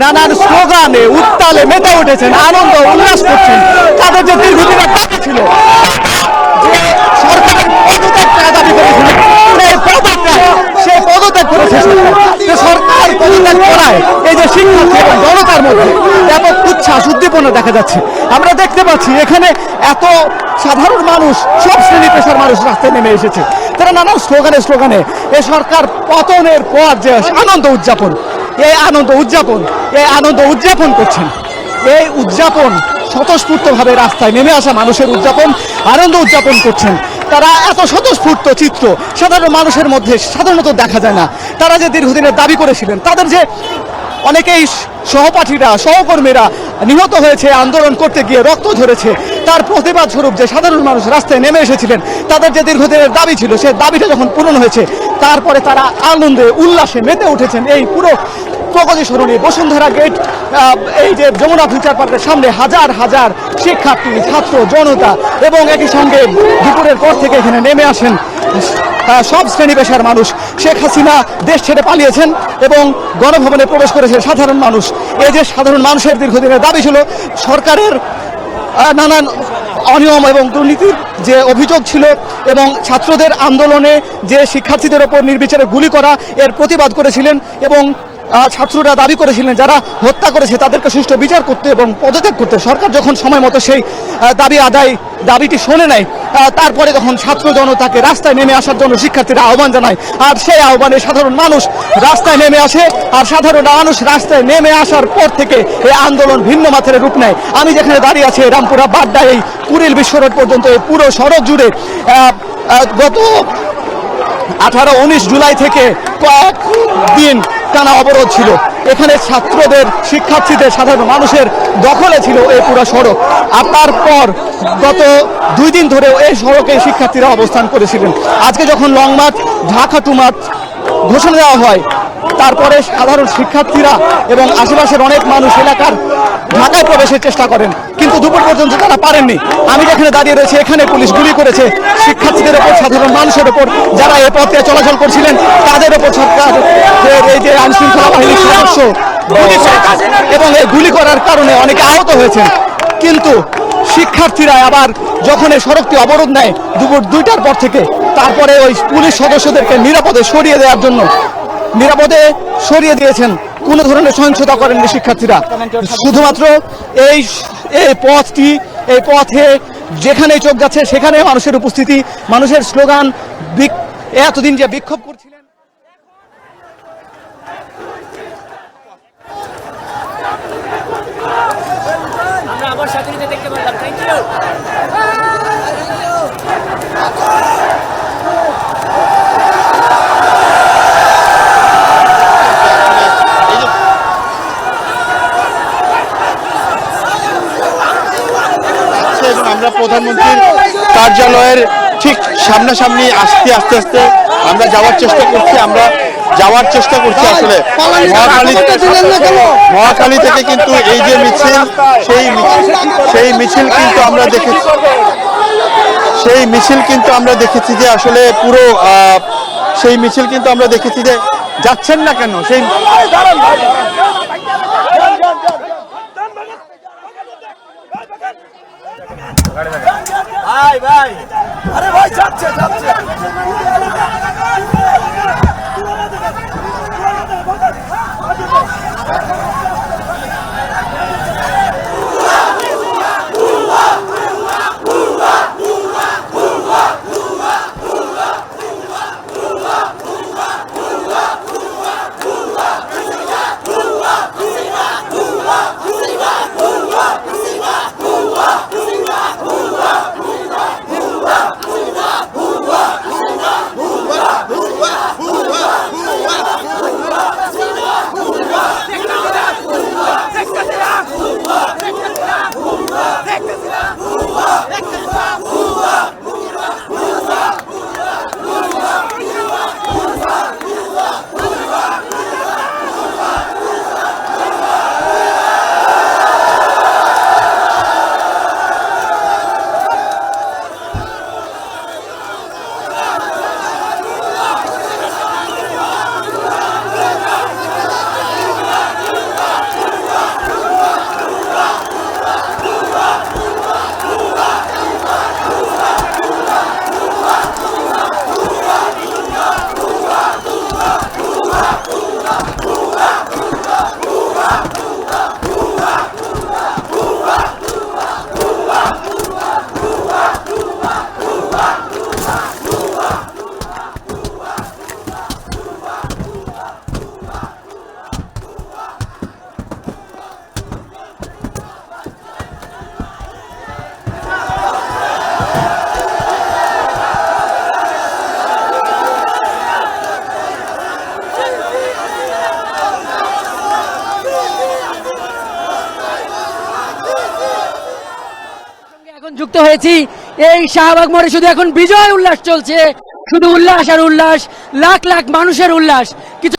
নানান স্লোগানে উত্তালে মেতে উঠেছেন, আনন্দ উল্লাস করছেন। তাদের যে দীর্ঘদিনের দাবি ছিল যে সরকারের পদত্যাগ দাবি করেছিলেন, সেই পদত্যাগ করেছে সরকার। পদত্যাগ করায় এই যে শিক্ষার্থী এবং জনতার মধ্যে ব্যাপক উচ্ছ্বাস উদ্দীপনা দেখা যাচ্ছে। আমরা দেখতে পাচ্ছি এখানে এত সাধারণ মানুষ, সব শ্রেণী পেশার মানুষ রাস্তায় নেমে এসেছে। তারা নানান স্লোগানে এই সরকার পতনের পর যে আনন্দ উদযাপন করছেন। এই উদযাপন স্বতঃস্ফূর্তভাবে রাস্তায় নেমে আসা মানুষের আনন্দ উদযাপন করছেন। তারা এত স্বতঃস্ফূর্ত চিত্র সাধারণ মানুষের মধ্যে সাধারণত দেখা যায় না। তারা যে দীর্ঘদিনের দাবি করেছিলেন, তাদের যে অনেকেই সহপাঠীরা, সহকর্মীরা নিহত হয়েছে আন্দোলন করতে গিয়ে, রক্ত ঝরেছে, তার প্রতিবাদ স্বরূপ যে সাধারণ মানুষ রাস্তায় নেমে এসেছিলেন, তাদের যে দীর্ঘদিনের দাবি ছিল, সেই দাবিটা যখন পূরণ হয়েছে, তারপরে তারা আনন্দে উল্লাসে মেতে উঠেছেন। এই পুরো প্রগতি সরণি, বসুন্ধরা গেট, এই যে যমুনা ফিউচার পার্কের সামনে হাজার হাজার শিক্ষার্থী, ছাত্র, জনতা এবং একই সঙ্গে দুপুরের পর থেকে এখানে নেমে আসেন সব শ্রেণী পেশার মানুষ। শেখ হাসিনা দেশ ছেড়ে পালিয়েছেন এবং গণভবনে প্রবেশ করেছে সাধারণ মানুষ। এই যে সাধারণ মানুষের দীর্ঘদিনের দাবি ছিল সরকারের নানান অনিয়ম এবং দুর্নীতির যে অভিযোগ ছিল এবং ছাত্রদের আন্দোলনে যে শিক্ষার্থীদের ওপর নির্বিচারে গুলি করা, এর প্রতিবাদ করেছিলেন এবং ছাত্ররা দাবি করেছিলেন যারা হত্যা করেছে তাদেরকে সুষ্ঠু বিচার করতে এবং পদত্যাগ করতে। সরকার যখন সময় মতো সেই দাবিটি শোনে নাই, তারপরে তখন ছাত্র জনতাকে রাস্তায় নেমে আসার জন্য শিক্ষার্থীরা আহ্বান জানায়। আর সেই আহ্বানে সাধারণ মানুষ রাস্তায় নেমে আসে। আর সাধারণ মানুষ রাস্তায় নেমে আসার পর থেকে এই আন্দোলন ভিন্ন মাত্রায় রূপ নেয়। আমি যেখানে দাঁড়িয়ে আছি রামপুরা বাড্ডা, এই কুড়িল বিশ্ব রোড পর্যন্ত এই পুরো সড়ক জুড়ে গত 18-19 জুলাই থেকে কয়েকদিন টানা অবরোধ ছিল। এখানে ছাত্রদের, শিক্ষার্থীদের, সাধারণ মানুষের দখলে ছিল এই পুরো সড়ক। আর তারপর গত 2 দিন ধরেও এই সড়কে শিক্ষার্থীরা অবস্থান করেছিলেন। আজকে যখন long march, Dhaka to march ঘোষণা দেওয়া হয়, তারপরে সাধারণ শিক্ষার্থীরা এবং আশেপাশের অনেক মানুষ এলাকার ঢাকায় প্রবেশের চেষ্টা করেন, কিন্তু দুপুর পর্যন্ত তারা পারেননি। আমি যেখানে দাঁড়িয়ে রয়েছে এখানে পুলিশ গুলি করেছে শিক্ষার্থীদের ওপর, সাধারণ মানুষের ওপর, যারা এই পথে চলাচল করছিলেন তাদের ওপর সরকার এই যে আইন শৃঙ্খলা বাহিনীর সদস্য এবং এই গুলি করার কারণে অনেকে আহত হয়েছেন। কিন্তু শিক্ষার্থীরা আবার যখন এই সড়কটি অবরোধ নেয় দুপুর 2টার পর থেকে, তারপরে ওই পুলিশ সদস্যদেরকে নিরাপদে সরিয়ে দিয়েছেন। কোনো ধরনের সহিংসতা করেননি শিক্ষার্থীরা। শুধুমাত্র এই পথে যেখানে চোখ যাচ্ছে সেখানে মানুষের উপস্থিতি, মানুষের স্লোগান, এতদিন যে বিক্ষোভ করছিলেন। আমরা আবার সাথে দেখতে পারলাম। Thank you. আমরা প্রধানমন্ত্রীর কার্যালয়ের ঠিক সামনাসামনি আস্তে আস্তে আমরা যাওয়ার চেষ্টা করছি। আসলে মহাখালী থেকে কিন্তু এই যে মিছিল, সেই মিছিল কিন্তু আমরা দেখেছি যে আসলে পুরো সেই মিছিল কিন্তু আমরা দেখেছি যে যাচ্ছেন না কেন সেই ভাই আরে ভাই যাচ্ছে যুক্ত হয়েছি। এই শাহবাগ মোড়ে শুধু এখন বিজয় উল্লাস চলছে, শুধু উল্লাস আর উল্লাস, লাখ লাখ মানুষের উল্লাস। কিছু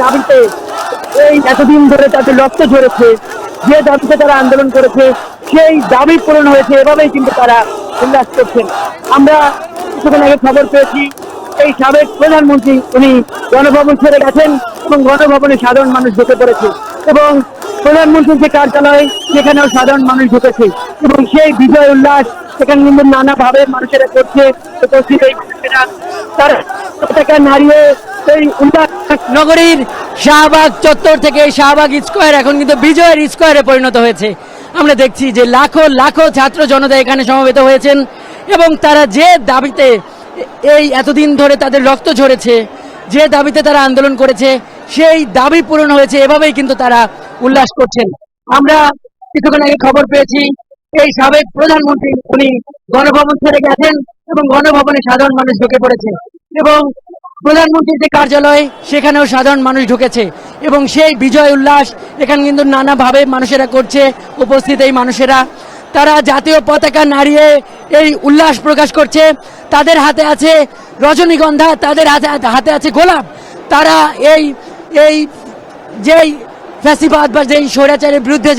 দাবিতে এই এতদিন ধরে তাদের রক্ত ঝরেছে, যে দাবিতে তারা আন্দোলন করেছে সেই দাবি পূরণ হয়েছে, এভাবেই কিন্তু তারা উল্লাস করছেন। আমরা কিছুক্ষণ আগে খবর পেয়েছি এই সাবেক প্রধানমন্ত্রী উনি গণভবন ছেড়ে গেছেন এবং গণভবনে সাধারণ মানুষ ঢুকে পড়েছে এবং প্রধানমন্ত্রীর যে কার্যালয় সেখানেও সাধারণ মানুষ ঢুকেছে এবং সেই বিজয় উল্লাস সেখানে কিন্তু নানাভাবে মানুষেরা করছে। উপস্থিত এই মানুষেরা তারা পতাকা নাড়িয়ে এই উল্লাস নগরীর শাহবাগ চত্বর থেকে শাহবাগ স্কোয়ার এখন কিন্তু বিজয়ের স্কোয়ারে পরিণত হয়েছে। আমরা দেখছি যে লাখো লাখো ছাত্র জনতা এখানে সমবেত হয়েছেন এবং তারা যে দাবিতে এই এতদিন ধরে তাদের রক্ত ঝরেছে, যে দাবিতে তারা আন্দোলন করেছে সেই দাবি পূরণ হয়েছে, এভাবেই কিন্তু তারা উল্লাস করছেন। আমরা কিছুক্ষণ আগে খবর পেয়েছি এই সাবেক প্রধানমন্ত্রী উনি গণভবন ছেড়ে গেছেন এবং গণভবনে সাধারণ মানুষ ঢুকে পড়েছে এবং প্রধানমন্ত্রীর যে কার্যালয় সেখানেও সাধারণ মানুষ ঢুকেছে এবং সেই বিজয় উল্লাস এখানে কিন্তু নানাভাবে মানুষেরা করছে। উপস্থিত এই মানুষেরা তারা জাতীয় পতাকা নাড়িয়ে এই উল্লাস প্রকাশ করছে। তাদের হাতে আছে রজনীগন্ধা, তাদের হাতে আছে গোলাপ। তারা এই যেই ফ্যাসিবাদ বা যেই স্বৈরাচারের বিরুদ্ধে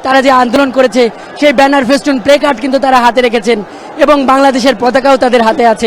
তারা যে আন্দোলন করেছে সেই ব্যানার, ফেস্টুন, প্লে কার্ড কিন্তু তারা হাতে রেখেছেন এবং বাংলাদেশের পতাকাও তাদের হাতে আছে।